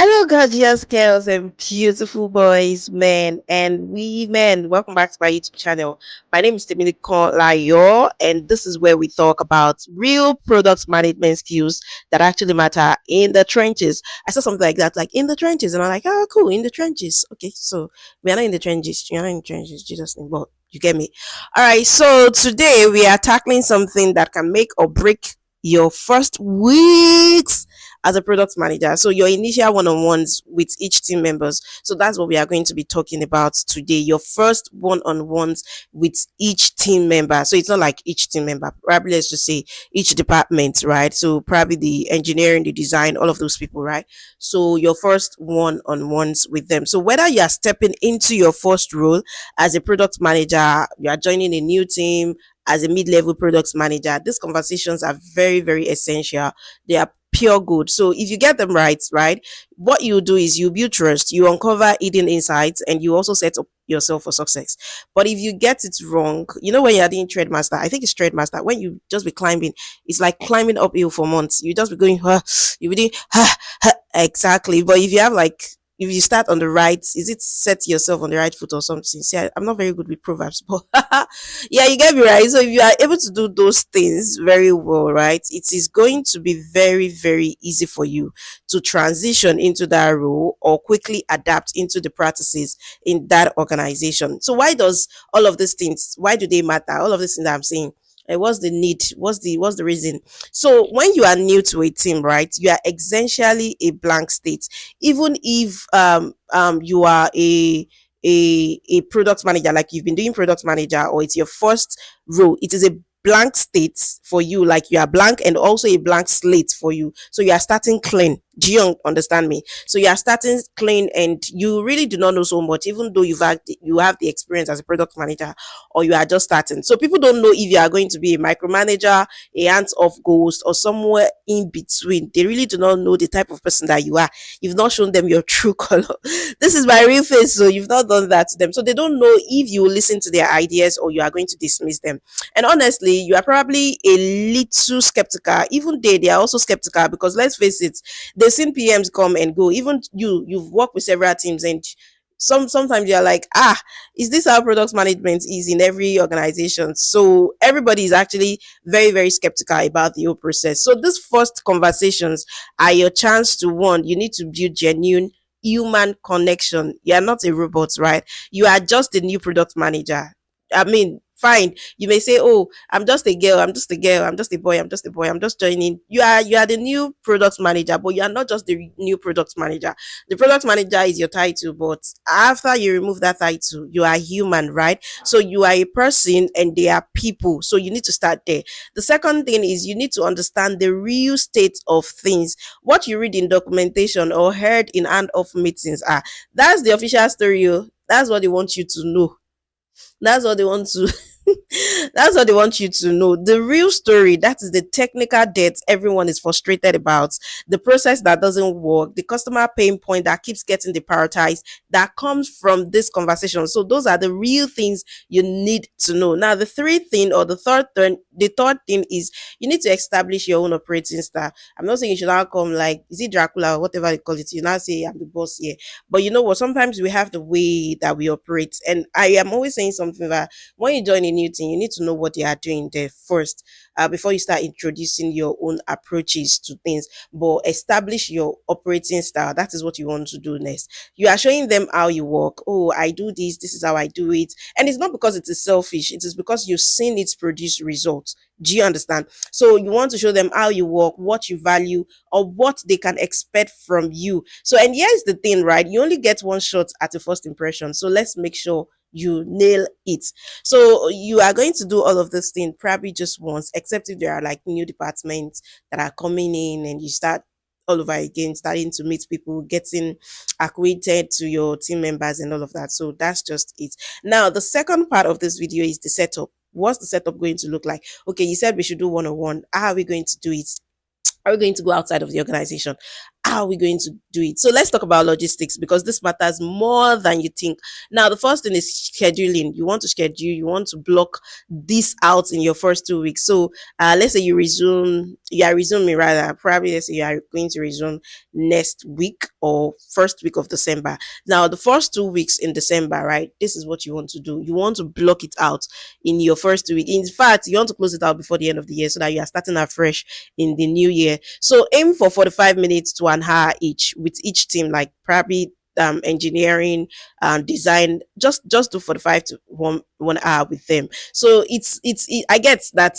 Hello, gorgeous girls and beautiful boys, men and women. Welcome back to my YouTube channel. My name is Timothy Layo, and this is where we talk about real product management skills that actually matter in the trenches. I saw something like that, like in the trenches, and I'm like, oh, cool, in the trenches. Okay, so we are not in the trenches. You're not in the trenches, Jesus name, but you get me. All right, so today we are tackling something that can make or break your first weeks as a product manager. So your initial one-on-ones with each team members. So that's what we are going to be talking about today. Your first one-on-ones with each team member. So it's not like each team member, probably let's just say each department, right? So probably the engineering, the design, all of those people, right? So your first one-on-ones with them. So whether you are stepping into your first role as a product manager, you are joining a new team as a mid-level product manager, these conversations are very, very essential. They are pure good. So if you get them right, what you do is you build trust, you uncover hidden insights, and you also set up yourself for success. But if you get it wrong, you know when you're doing trade master, I think it's trade master. When you just be climbing, it's like climbing uphill for months. You just be going, you be doing, exactly. But if you have like if you start on the right, is it set yourself on the right foot or something? See, I'm not very good with proverbs, but yeah, you get me right. So if you are able to do those things very well, right, it is going to be very, very easy for you to transition into that role or quickly adapt into the practices in that organization. So why does all of these things, why do they matter? All of these things that I'm saying. What's the need? What's the reason? So when you are new to a team, right, you are essentially a blank state. Even if you are a product manager, like you've been doing product manager, or it's your first role, it is a blank state for you, like you are blank, and also a blank slate for you. So you are starting clean. Do you understand me? So you are starting clean, and you really do not know so much, even though you have the experience as a product manager, or you are just starting. So people don't know if you are going to be a micromanager, a hands-off ghost, or somewhere in between. They really do not know the type of person that you are. You've not shown them your true color. This is my real face, so you've not done that to them. So they don't know if you listen to their ideas or you are going to dismiss them. And honestly, you are probably a little skeptical. Even they are also skeptical, because let's face it, they've seen PMs come and go. Even you've worked with several teams, and sometimes you're like, is this how product management is in every organization? So everybody is actually very, very skeptical about the whole process. So these first conversations are your chance to, one, you need to build genuine human connection. You are not a robot, right? You are just a new product manager. I mean, fine, you may say, oh, I'm just a girl, I'm just a girl, I'm just a boy, I'm just a boy, I'm just joining. You are the new product manager, but you are not just the new product manager. The product manager is your title, but after you remove that title, you are human, right? So you are a person and they are people, so you need to start there. The second thing is you need to understand the real state of things. What you read in documentation or heard in hand-off meetings, that's the official story. That's what they want you to know. That's what they want to that's what they want you to know. The real story, that is the technical debt everyone is frustrated about, the process that doesn't work, the customer pain point that keeps getting deprioritized, that comes from this conversation. So those are the real things you need to know. Now, the third thing is you need to establish your own operating style. I'm not saying you should now come like, is it Dracula or whatever they call it? You now say I'm the boss here. But you know what? Sometimes we have the way that we operate. And I am always saying something that when you join a new team, you need to know what they are doing there first, before you start introducing your own approaches to things. But establish your operating style. That is what you want to do next. You are showing them how you work. Oh, I do this. This is how I do it. And it's not because it is selfish. It is because you've seen it produce results. Do you understand? So you want to show them how you work, what you value, or what they can expect from you. So, and here's the thing, right? You only get one shot at the first impression. So let's make sure you nail it. So you are going to do all of this thing probably just once, except if there are like new departments that are coming in and you start all over again, starting to meet people, getting acquainted to your team members and all of that. So that's just it. Now, the second part of this video is the setup. What's the setup going to look like? Okay, you said we should do one-on-one. How are we going to do it? Are we going to go outside of the organization? How are we going to do it? So let's talk about logistics, because this matters more than you think. Now, the first thing is scheduling. You want to schedule, you want to block this out in your first 2 weeks. So let's say you resume you are resuming rather, probably let's say you are going to resume next week or first week of December. Now, the first 2 weeks in December, right? This is what you want to do. You want to block it out in your first week. In fact, you want to close it out before the end of the year so that you are starting afresh in the new year. So aim for 45 minutes to an hour each with each team, like probably engineering and design. Just do 45 to 1 hour with them. So I get that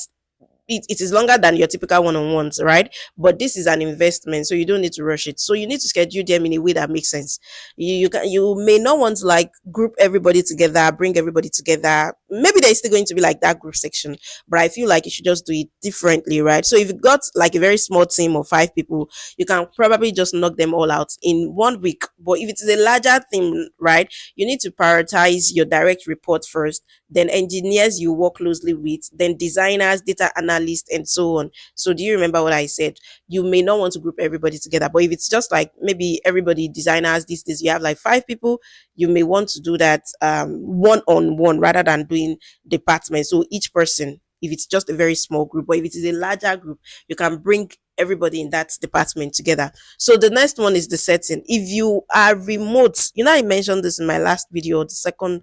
it is longer than your typical one-on-ones, right? But this is an investment, so you don't need to rush it. So you need to schedule them in a way that makes sense. You may not want to like group everybody together, bring everybody together. Maybe there's still going to be like that group section, but I feel like you should just do it differently, right? So if you got like a very small team of 5 people, you can probably just knock them all out in 1 week. But if it is a larger thing, right, you need to prioritize your direct report first, then engineers you work closely with, then designers, data analysts, and so on. So, do you remember what I said? You may not want to group everybody together, but if it's just like maybe everybody designers, this, you have like 5 people, you may want to do that one on one rather than doing departments. So, each person, if it's just a very small group, but if it is a larger group, you can bring everybody in that department together. So the next one is the setting. If you are remote, I mentioned this in my last video, the second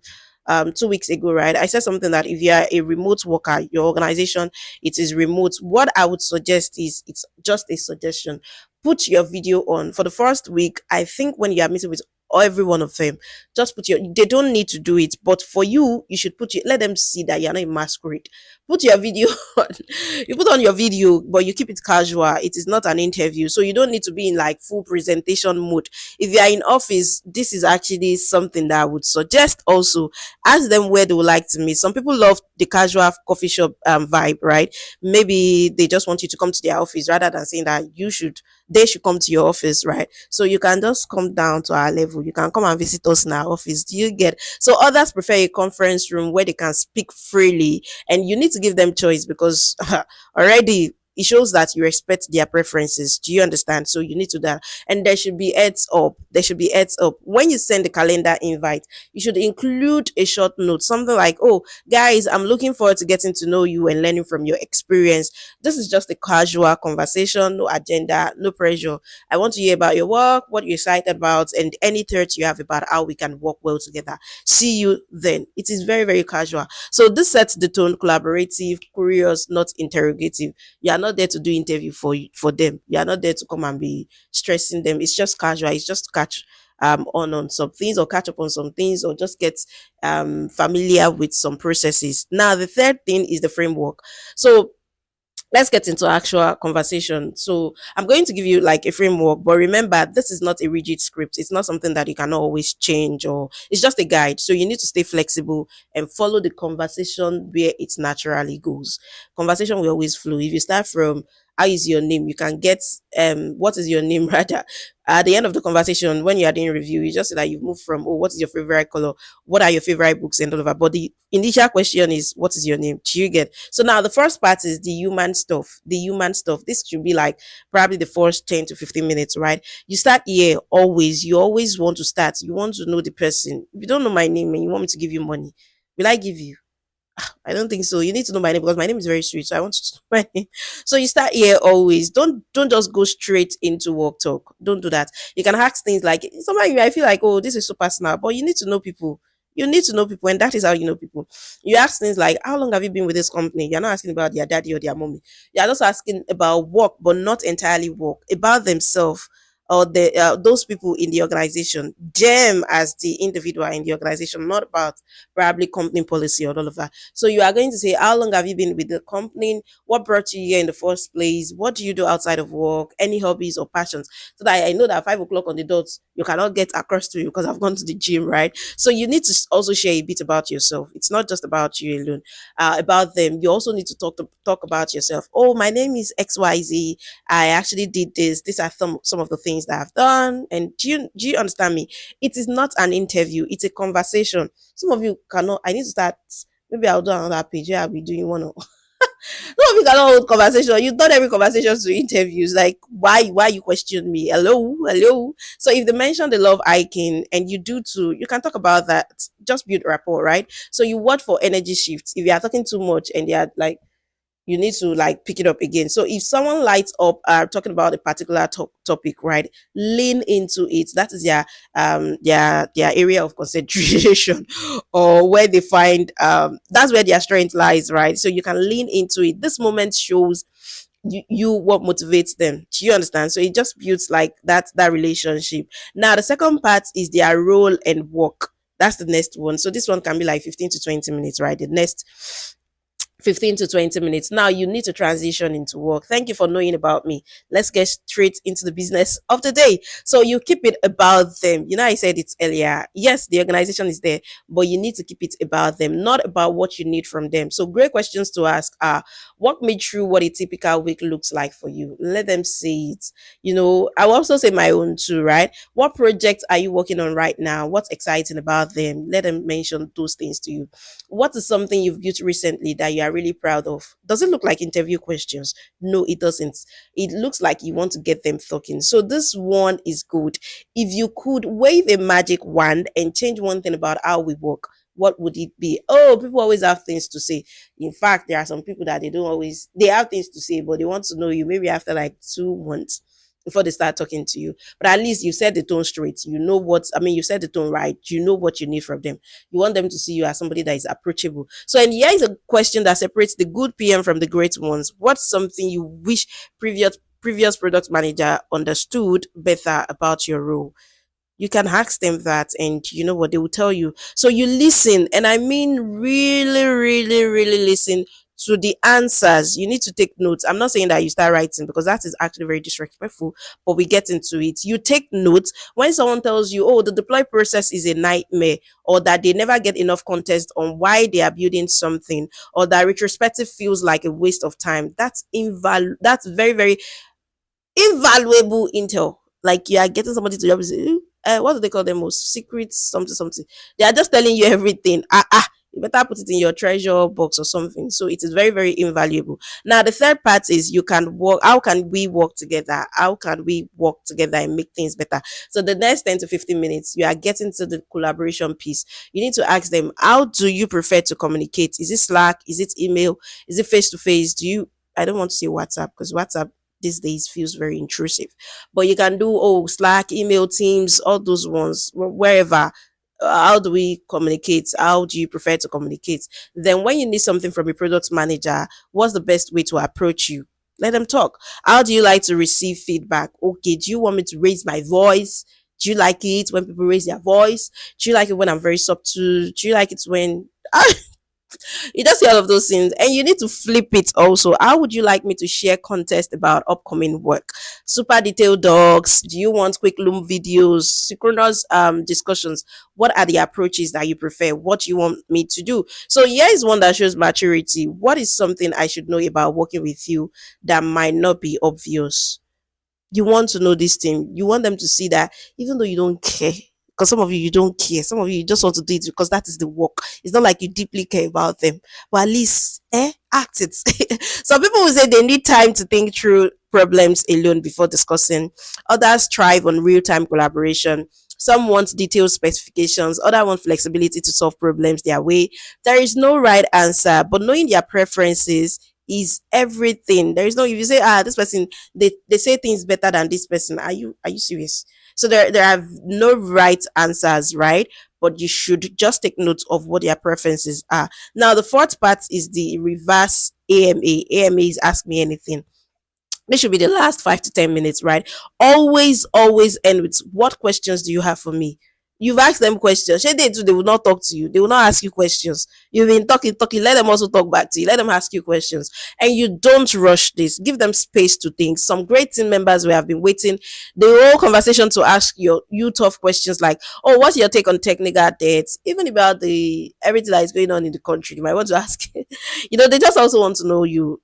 2 weeks ago, right? I said something that if you are a remote worker, your organization it is remote. What I would suggest is it's just a suggestion. Put your video on for the first week. I think when you are meeting with every one of them, just put your they don't need to do it, but for you, you should put your let them see that you're not a masquerade. Put your video on. You put on your video, but you keep it casual. It is not an interview, so you don't need to be in like full presentation mode. If you are in office, this is actually something that I would suggest also. Ask them where they would like to meet. Some people love the casual coffee shop vibe, right? Maybe they just want you to come to their office rather than saying that they should come to your office, right? So you can just come down to our level. You can come and visit us in our office. Do you get? So others prefer a conference room where they can speak freely, and you need to give them choice because already it shows that you respect their preferences. Do you understand? So you need to do that. And there should be heads up. There should be heads up. When you send the calendar invite, you should include a short note, something like, oh, guys, I'm looking forward to getting to know you and learning from your experience. This is just a casual conversation, no agenda, no pressure. I want to hear about your work, what you're excited about, and any thoughts you have about how we can work well together. See you then. It is very, very casual. So this sets the tone collaborative, curious, not interrogative. You are not there to do interview for them. You are not there to come and be stressing them. It's just casual. It's just to catch on some things or catch up on some things or just get familiar with some processes. Now the third thing is the framework. So let's get into actual conversation. So I'm going to give you like a framework, but remember, this is not a rigid script. It's not something that you can always change, or it's just a guide. So you need to stay flexible and follow the conversation where it naturally goes. Conversation will always flow. If you start from how is your name, you can get what is your name rather. At the end of the conversation, when you are doing review, you just say that you've moved from, oh, what is your favorite color? What are your favorite books and all of that. But the initial question is, what is your name? Do you get? So now the first part is the human stuff. The human stuff. This should be like probably the first 10 to 15 minutes, right? You start here always. You always want to start. You want to know the person. If you don't know my name and you want me to give you money, will I give you? I don't think so. You need to know my name because my name is very sweet. So I want you to know my name. So you start here always. Don't just go straight into work talk. Don't do that. You can ask things like sometimes I feel like, oh, this is so personal, but you need to know people. You need to know people, and that is how you know people. You ask things like, how long have you been with this company? You're not asking about their daddy or their mommy. You're just asking about work, but not entirely work, about themselves or those people in the organization, them as the individual in the organization, not about probably company policy or all of that. So you are going to say, how long have you been with the company? What brought you here in the first place? What do you do outside of work? Any hobbies or passions? So that I know that 5 o'clock on the dot, you cannot get across to you because I've gone to the gym, right? So you need to also share a bit about yourself. It's not just about you alone, about them. You also need to talk about yourself. Oh, my name is XYZ. I actually did this. These are some of the things that I've done. And do you understand me? It is not an interview. It's a conversation. Some of you cannot. I need to start. Maybe I'll do another page where I'll be doing one. Some of you cannot hold conversation. You've done every conversation to interviews. Like, why you question me? Hello. So if they mention the love icon and you do too, you can talk about that. Just build rapport, right? So you watch for energy shifts. If you are talking too much and they are like you need to like pick it up again. So if someone lights up talking about a particular topic, right, lean into it. That is their area of concentration or where they find that's where their strength lies, right? So you can lean into it. This moment shows you what motivates them. Do you understand? So it just builds like that relationship. Now the second part is their role and work. That's the next one. So this one can be like 15 to 20 minutes, right? The next 15 to 20 minutes. Now you need to transition into work. Thank you for knowing about me. Let's get straight into the business of the day. So you keep it about them. You know, I said it earlier. Yes, the organization is there, but you need to keep it about them, not about what you need from them. So great questions to ask are: walk me through what a typical week looks like for you. Let them see it. You know, I will also say my own too, right? What projects are you working on right now? What's exciting about them? Let them mention those things to you. What is something you've built recently that you are really proud of? Does it look like interview questions? No, it doesn't. It looks like you want to get them talking. So this one is good. If you could wave a magic wand and change one thing about how we work, what would it be? Oh, people always have things to say. In fact, there are some people that they have things to say, but they want to know you maybe after like 2 months before they start talking to you. But at least you set the tone straight. You know you set the tone right. You know what you need from them. You want them to see you as somebody that is approachable. So, and here is a question that separates the good PM from the great ones. What's something you wish previous product manager understood better about your role? You can ask them that, and you know what they will tell you. So you listen, and I mean really, really, really listen to the answers. You need to take notes. I'm not saying that you start writing because that is actually very disrespectful, but we get into it. You take notes when someone tells you, oh, the deploy process is a nightmare, or that they never get enough context on why they are building something, or that retrospective feels like a waste of time. That's very, very invaluable intel. Like you are getting somebody to help you say, what do they call them? Most secrets, something, something. They are just telling you everything. You better put it in your treasure box or something. So it is very, very invaluable. Now, the third part is you can work. How can we work together? How can we work together and make things better? So the next 10 to 15 minutes, you are getting to the collaboration piece. You need to ask them, how do you prefer to communicate? Is it Slack? Is it email? Is it face to face? I don't want to say WhatsApp because WhatsApp these days feels very intrusive. But you can do Slack, email, Teams, all those ones wherever. How do we communicate? How do you prefer to communicate? Then, when you need something from a product manager, what's the best way to approach you? Let them talk. How do you like to receive feedback? Okay, do you want me to raise my voice? Do you like it when people raise their voice? Do you like it when I'm very subtle? Do you like it when you just see all of those things, and you need to flip it also. How would you like me to share context about upcoming work? Super detailed docs? Do you want quick loom videos, synchronous discussions? What are the approaches that you prefer? What do you want me to do? So here is one that shows maturity. What is something I should know about working with you that might not be obvious? You want to know this thing. You want them to see that even though you don't care, because some of you don't care, some of you just want to do it because that is the work. It's not like you deeply care about them, but at least act it. Some people will say they need time to think through problems alone before discussing. Others thrive on real-time collaboration. Some want detailed specifications, others want flexibility to solve problems their way. There is no right answer, but knowing their preferences is everything. There is no, if you say, this person, they say things better than this person. Are you serious? So there are no right answers, right? But you should just take note of what their preferences are. Now, the fourth part is the reverse AMA. AMA is Ask Me Anything. This should be the last 5 to 10 minutes, right? Always end with, what questions do you have for me? You've asked them questions. Shey they too, they will not talk to you. They will not ask you questions. You've been talking. Let them also talk back to you. Let them ask you questions. And you don't rush this. Give them space to think. Some great team members who have been waiting the whole conversation to ask you tough questions like, oh, what's your take on technical debt? Even about the everything that is going on in the country. You might want to ask. They just also want to know you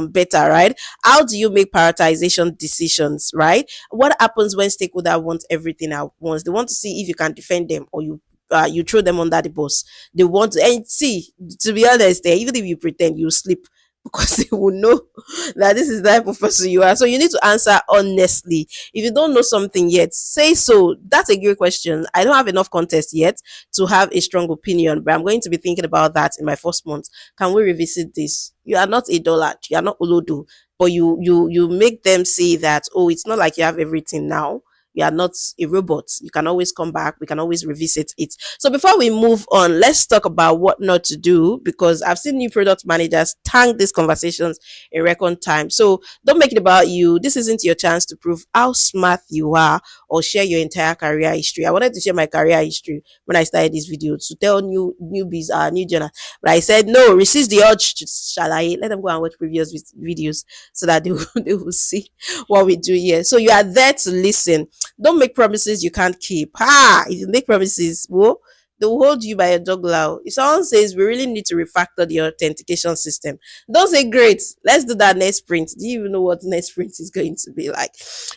better, right? How do you make prioritization decisions, right? What happens when stakeholder wants everything at once? They want to see if you can defend them, or you throw them under the bus. They want to, and see, to be honest, even if you pretend, you sleep. because they will know that this is the type of person you are. So you need to answer honestly. If you don't know something yet, say so. That's a great question. I don't have enough context yet to have a strong opinion, but I'm going to be thinking about that in my first month. Can we revisit this? You are not a dollar, you are not Olodo, but you make them see that, oh, it's not like you have everything now. You are not a robot. You can always come back. We can always revisit it. So before we move on, let's talk about what not to do, because I've seen new product managers tank these conversations in record time. So don't make it about you. This isn't your chance to prove how smart you are or share your entire career history. I wanted to share my career history when I started this video to tell newbies, new journal, but I said no. Resist the urge to shall I let them go and watch previous videos so that they will, they will see what we do here. So you are there to listen. Don't make promises you can't keep. Ha! If you make promises, whoa, they will hold you by a jugular. If someone says we really need to refactor the authentication system, don't say great. Let's do that next sprint. Do you even know what next sprint is going to be like?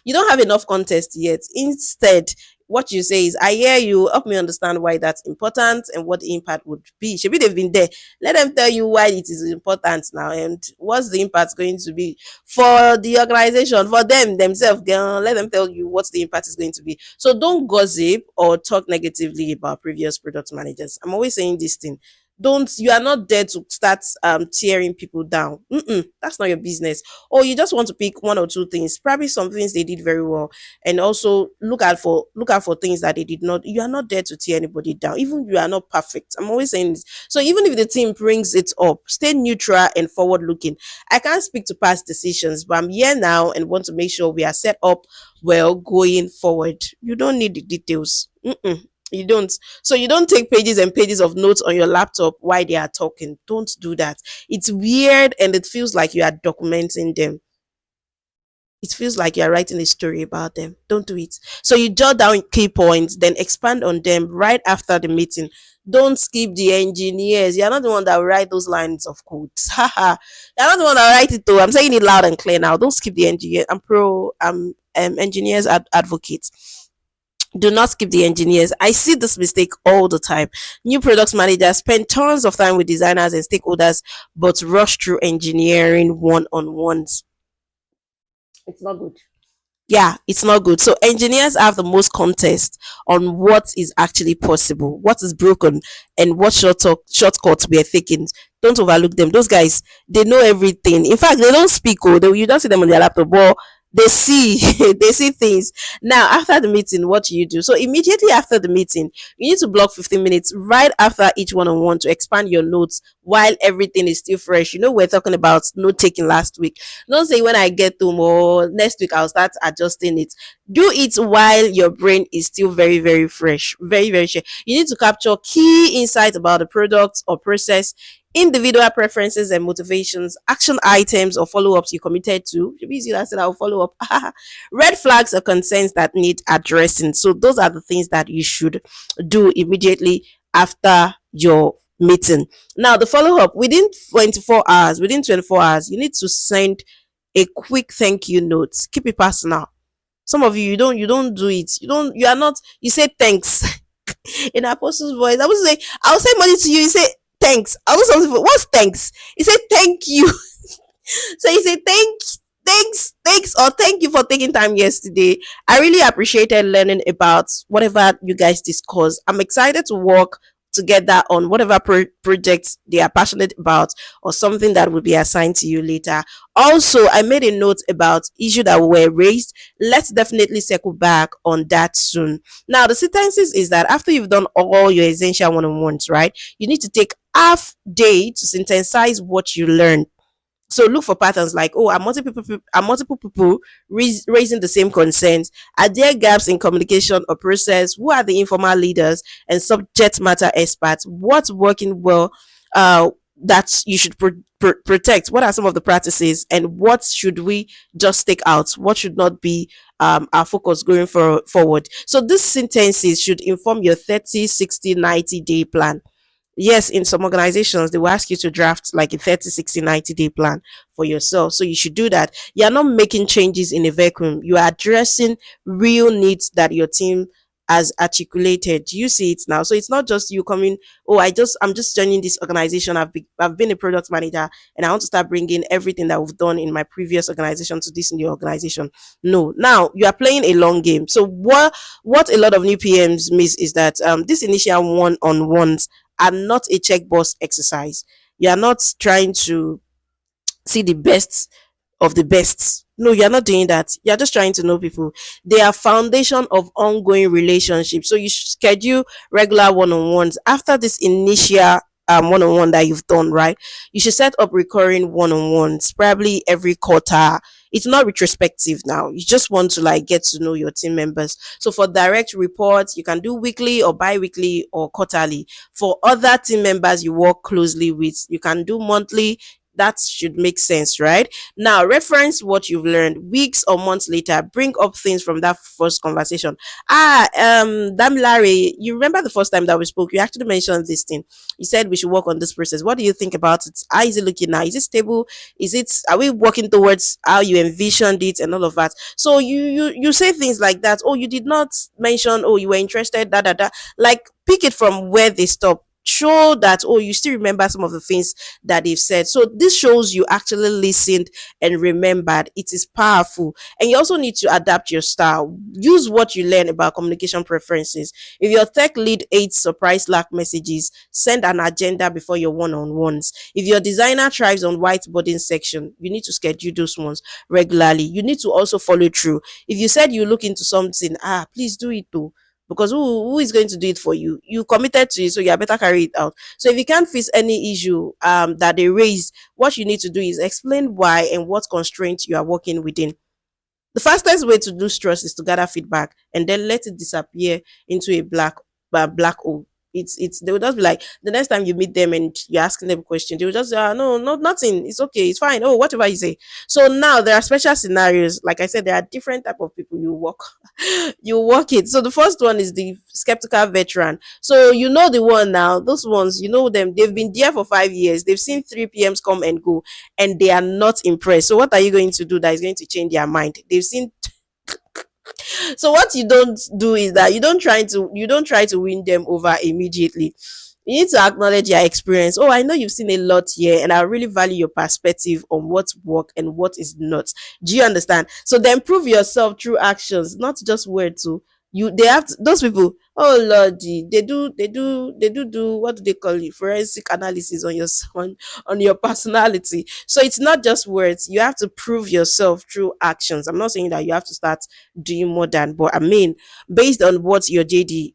You don't have enough context yet. Instead, what you say is, I hear you, help me understand why that's important and what the impact would be. Maybe they've been there. Let them tell you why it is important now and what's the impact going to be for the organization, for them themselves. Let them tell you what the impact is going to be. So don't gossip or talk negatively about previous product managers. I'm always saying this thing. Don't, you are not there to start tearing people down. That's not your business. Or you just want to pick one or two things, probably some things they did very well, and also look out for things that they did not. You are not there to tear anybody down. Even you are not perfect. I'm always saying this. So even if the team brings it up, stay neutral and forward looking. I can't speak to past decisions, but I'm here now and want to make sure we are set up well going forward. You don't need the details. You don't. So you don't take pages and pages of notes on your laptop while they are talking. Don't do that. It's weird and it feels like you are documenting them. It feels like you're writing a story about them. Don't do it. So you jot down key points, then expand on them right after the meeting. Don't skip the engineers. You're not the one that will write those lines of code. Haha. You're not the one that will write it though. I'm saying it loud and clear now. Don't skip the engineer. I'm pro engineers advocate. Do not skip the engineers. I see this mistake all the time. New products managers spend tons of time with designers and stakeholders, but rush through engineering one on ones. It's not good. Yeah, it's not good. So engineers have the most context on what is actually possible, what is broken, and what shortcuts we are taking. Don't overlook them. Those guys, they know everything. In fact, they don't speak. Oh, you don't see them on their laptop, but they see they see things. Now, after the meeting, what do you do? So immediately after the meeting, you need to block 15 minutes right after each one-on-one to expand your notes while everything is still fresh. We're talking about note taking last week. Don't say when I get to more next week I'll start adjusting it. Do it while your brain is still very, very fresh, very, very fresh. You need to capture key insights about the product or process, individual preferences and motivations, action items or follow-ups you committed to. Should be easy that said I'll follow up. Red flags or concerns that need addressing. So those are the things that you should do immediately after your meeting. Now the follow-up within 24 hours, you need to send a quick thank you note. Keep it personal. Some of you don't do it. You are not, you say thanks in apostle's voice. I would say, I'll send money to you. You say thanks. I was something for what's thanks? You say thank you. So you say thanks, or thank you for taking time yesterday. I really appreciated learning about whatever you guys discuss. I'm excited to work together on whatever projects they are passionate about or something that will be assigned to you later. Also, I made a note about issues that were raised. Let's definitely circle back on that soon. Now, the sentences is that after you've done all your essential one-on-ones, right, you need to take half day to synthesize what you learned. So look for patterns like, oh, are multiple people raising the same concerns? Are there gaps in communication or process? Who are the informal leaders and subject matter experts? What's working well? That you should protect. What are some of the practices, and what should we just take out? What should not be our focus going forward? So these sentences should inform your 30, 60, 90 day plan. Yes, in some organizations they will ask you to draft like a 30, 60, 90 day plan for yourself, so you should do that. You're not making changes in a vacuum. You are addressing real needs that your team as articulated. Do you see it now? So it's not just you coming, oh, I'm just joining this organization. I've been a product manager and I want to start bringing everything that we've done in my previous organization to this new organization. No, now you are playing a long game. So what a lot of new PMs miss is that this initial one-on-ones are not a checkbox exercise. You are not trying to see the best of the best. No, you're not doing that. You're just trying to know people. They are foundation of ongoing relationships. So you should schedule regular one-on-ones after this initial one-on-one that you've done, right? You should set up recurring one-on-ones, probably every quarter. It's not retrospective now. You just want to like get to know your team members. So for direct reports, you can do weekly or bi-weekly or quarterly. For other team members you work closely with, you can do monthly. That should make sense, right? Now, reference what you've learned weeks or months later. Bring up things from that first conversation. Damilare, you remember the first time that we spoke? You actually mentioned this thing. You said we should work on this process. What do you think about it? How is it looking now? Is it stable? Is it? Are we working towards how you envisioned it and all of that? So you say things like that. Oh, you did not mention. Oh, you were interested. Da da da. Like pick it from where they stop. Show that oh, you still remember some of the things that they've said. So this shows you actually listened and remembered. It is powerful. And you also need to adapt your style. Use what you learn about communication preferences. If your tech lead hates surprise Slack messages, send an agenda before your one-on-ones. If your designer thrives on whiteboarding section, you need to schedule those ones regularly. You need to also follow through. If you said you look into something, please do it too. Because who is going to do it for you? You committed to it, so you better carry it out. So if you can't fix any issue that they raise, what you need to do is explain why and what constraints you are working within. The fastest way to lose trust is to gather feedback and then let it disappear into a black hole. It's they will just be like the next time you meet them and you're asking them a question, they will just say, no, no, nothing. It's okay, it's fine. Oh, whatever you say. So now there are special scenarios. Like I said, there are different type of people you work you work it. So the first one is the skeptical veteran. So you know the one now. Those ones, you know them. They've been there for 5 years. They've seen 3 PMs come and go, and they are not impressed. So what are you going to do that is going to change their mind? They've seen. So what you don't do is that you don't try to win them over immediately. You need to acknowledge your experience. Oh, I know you've seen a lot here, and I really value your perspective on what's work and what is not. Do you understand? So then prove yourself through actions, not just words. So you they have to, those people. Oh lordy, they do what do they call it? Forensic analysis on your on your personality. So it's not just words. You have to prove yourself through actions. I'm not saying that you have to start doing more than, but I mean, based on what your JD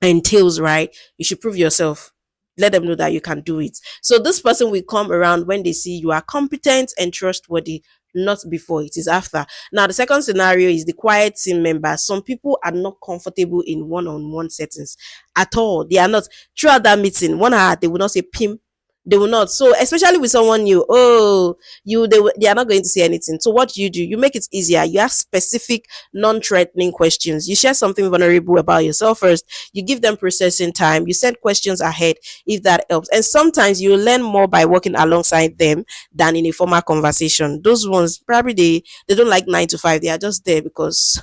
entails, right? You should prove yourself. Let them know that you can do it. So this person will come around when they see you are competent and trustworthy, not before. It is after. Now, the second scenario is the quiet team member. Some people are not comfortable in one-on-one settings at all. They are not. Throughout that meeting, 1 hour, they will not say pim. They will not. So, especially with someone new, they are not going to say anything. So, what do? You make it easier. You ask specific, non-threatening questions. You share something vulnerable about yourself first. You give them processing time. You send questions ahead if that helps. And sometimes you learn more by working alongside them than in a formal conversation. Those ones probably they don't like 9 to 5. They are just there because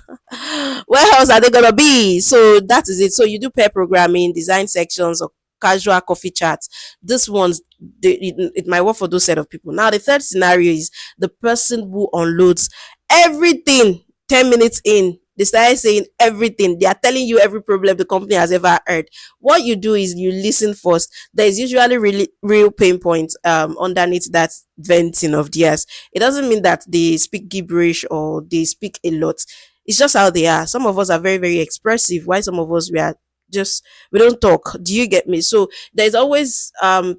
where else are they gonna be? So that is it. So you do pair programming, design sections, or casual coffee chats. This one's it might work for those set of people. Now the third scenario is the person who unloads everything 10 minutes in. They started saying everything. They are telling you every problem the company has ever heard. What you do is you listen first. There is usually really real pain points underneath that venting of theirs. It doesn't mean that they speak gibberish or they speak a lot. It's just how they are. Some of us are very, very expressive, while some of us we are just we don't talk. Do you get me? So there's always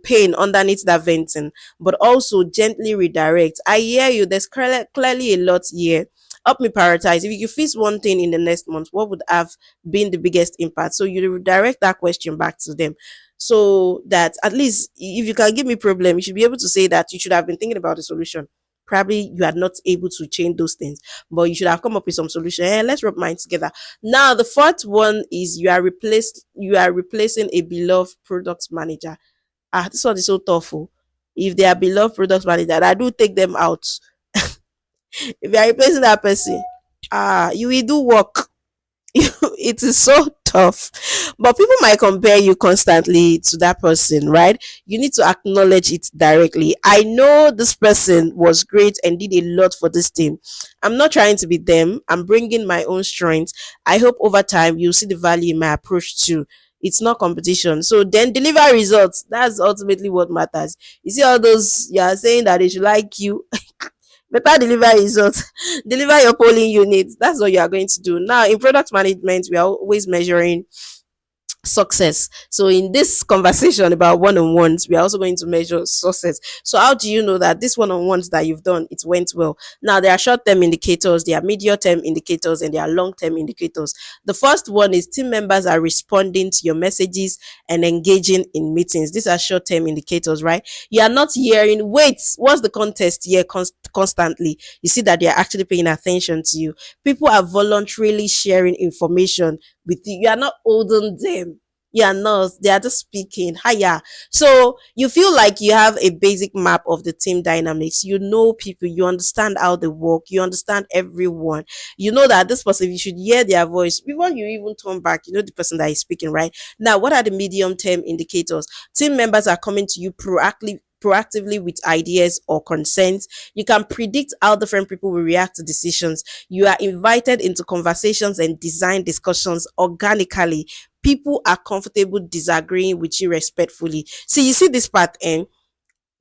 pain underneath that venting, but also gently redirect. I hear you. There's clearly a lot here. Help me prioritize. If you fix one thing in the next month, what would have been the biggest impact? So you redirect that question back to them. So that at least if you can give me problem, you should be able to say that you should have been thinking about the solution. Probably you are not able to change those things, but you should have come up with some solution. Let's rub minds together. Now the fourth one is you are replacing a beloved product manager. This one is so tough. Oh. If they are beloved product manager, I do take them out. If you are replacing that person, you will do work. It is so tough. But people might compare you constantly to that person, right? You need to acknowledge it directly. I know this person was great and did a lot for this team. I'm not trying to be them. I'm bringing my own strength. I hope over time you'll see the value in my approach too. It's not competition. So then deliver results. That's ultimately what matters. You see all those you are saying that they should like you. Better deliver results. Deliver your polling units. That's what you are going to do. Now, in product management, we are always measuring success. So in this conversation about one-on-ones, we are also going to measure success. So how do you know that this one-on-ones that you've done, it went well? Now there are short-term indicators, there are medium-term indicators, and there are long-term indicators. The first one is team members are responding to your messages and engaging in meetings. These are short-term indicators, right? You are not hearing, wait, what's the contest here constantly? You see that they are actually paying attention to you. People are voluntarily sharing information with you. You are not holding them. You are not. They are just speaking. Hiya. So you feel like you have a basic map of the team dynamics. You know people. You understand how they work. You understand everyone. You know that this person, you should hear their voice before you even turn back. You know the person that is speaking, right? Now, what are the medium term indicators? Team members are coming to you proactively with ideas or concerns. You can predict how different people will react to decisions. You are invited into conversations and design discussions organically. People are comfortable disagreeing with you respectfully. See, you see this part, and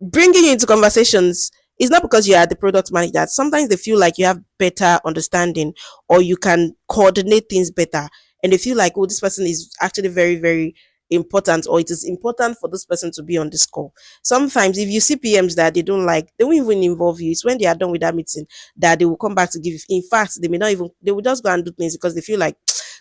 bringing you into conversations is not because you are the product manager. Sometimes they feel like you have better understanding or you can coordinate things better. And they feel like, oh, this person is actually very, very important, or it is important for this person to be on this call. Sometimes if you see PMs that they don't like, they won't even involve you. It's when they are done with that meeting that they will come back to give. In fact, they may not even, they will just go and do things because they feel like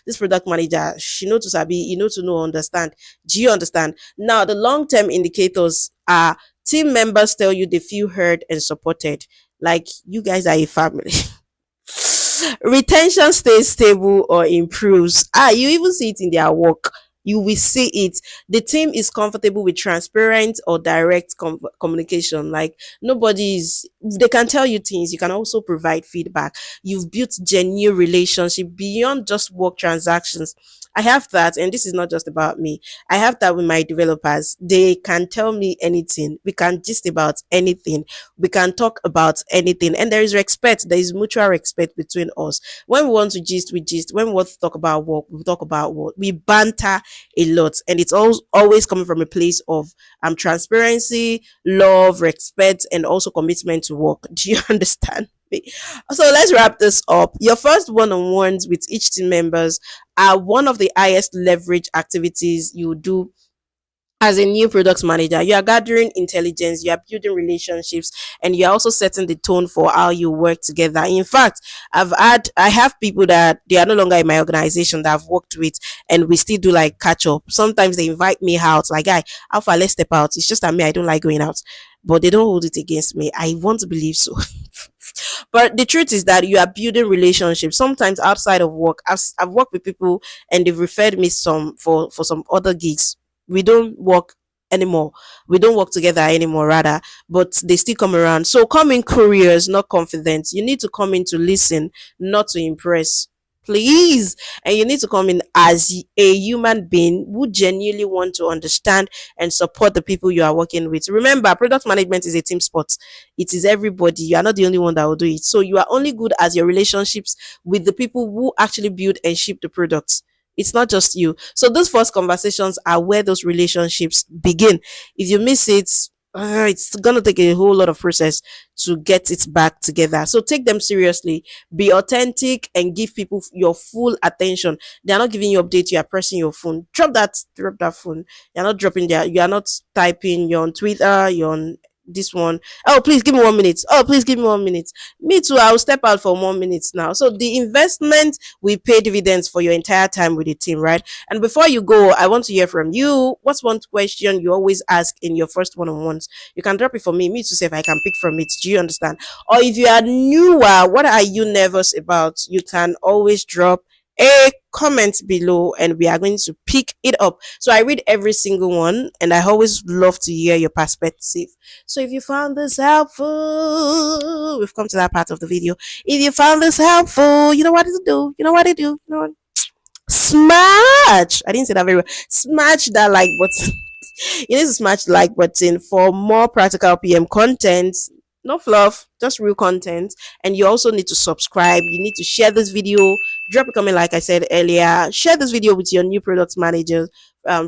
this product manager, she know to sabi, you know to know, understand. Do you understand? Now, the long term indicators are team members tell you they feel heard and supported. Like you guys are a family. Retention stays stable or improves. You even see it in their work. You will see it. The team is comfortable with transparent or direct communication. Like nobody is, they can tell you things. You can also provide feedback. You've built genuine relationship beyond just work transactions. I have that, and this is not just about me. I have that with my developers. They can tell me anything. We can gist about anything. We can talk about anything, and there is respect. There is mutual respect between us. When we want to gist, we gist. When we want to talk about work, we talk about work. We banter a lot, and it's always coming from a place of transparency, love, respect, and also commitment to work. Do you understand me? So let's wrap this up. Your first one-on-ones with each team members are one of the highest leverage activities you do as a new product manager. You are gathering intelligence, you are building relationships, and you're also setting the tone for how you work together. In fact, I have people that they are no longer in my organization that I've worked with, and we still do like catch up. Sometimes they invite me out, like, guy, how far, let's step out. It's just that me, I don't like going out, but they don't hold it against me. I want to believe so. But the truth is that you are building relationships sometimes outside of work. I've worked with people and they've referred me some for some other gigs. We don't work anymore. We don't work together anymore, rather, but they still come around. So come in curious, not confident. You need to come in to listen, not to impress. Please. And you need to come in as a human being who genuinely want to understand and support the people you are working with. Remember, product management is a team sport. It is everybody. You are not the only one that will do it. So you are only good as your relationships with the people who actually build and ship the products. It's not just you. So those first conversations are where those relationships begin. If you miss it, it's gonna take a whole lot of process to get it back together. So take them seriously, be authentic, and give people your full attention. They are not giving you update. You are pressing your phone. Drop that phone. You're not dropping there. You are not typing. You're on Twitter. You're on this one. Oh, please give me 1 minute. Oh, please give me 1 minute. Me too. I'll step out for 1 minute now. So the investment will pay dividends for your entire time with the team, right? And before you go, I want to hear from you. What's one question you always ask in your first one-on-ones? You can drop it for me to see if I can pick from it. Do you understand? Or if you are newer, what are you nervous about? You can always drop a comment below and we are going to pick it up. So I read every single one and I always love to hear your perspective. So if you found this helpful, we've come to that part of the video. If you found this helpful, you know what to do. You know what to do. You know what? Smash! I didn't say that very well. Smash that like button. You need to smash the like button for more practical PM content. No fluff, just real content. And you also need to subscribe. You need to share this video. Drop a comment, like I said earlier. Share this video with your new product managers,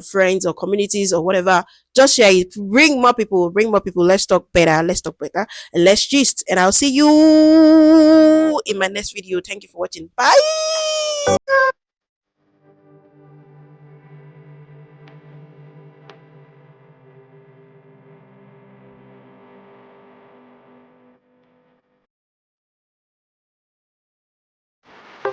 friends, or communities, or whatever. Just share it. Bring more people. Bring more people. Let's talk better. Let's talk better. And let's gist. And I'll see you in my next video. Thank you for watching. Bye.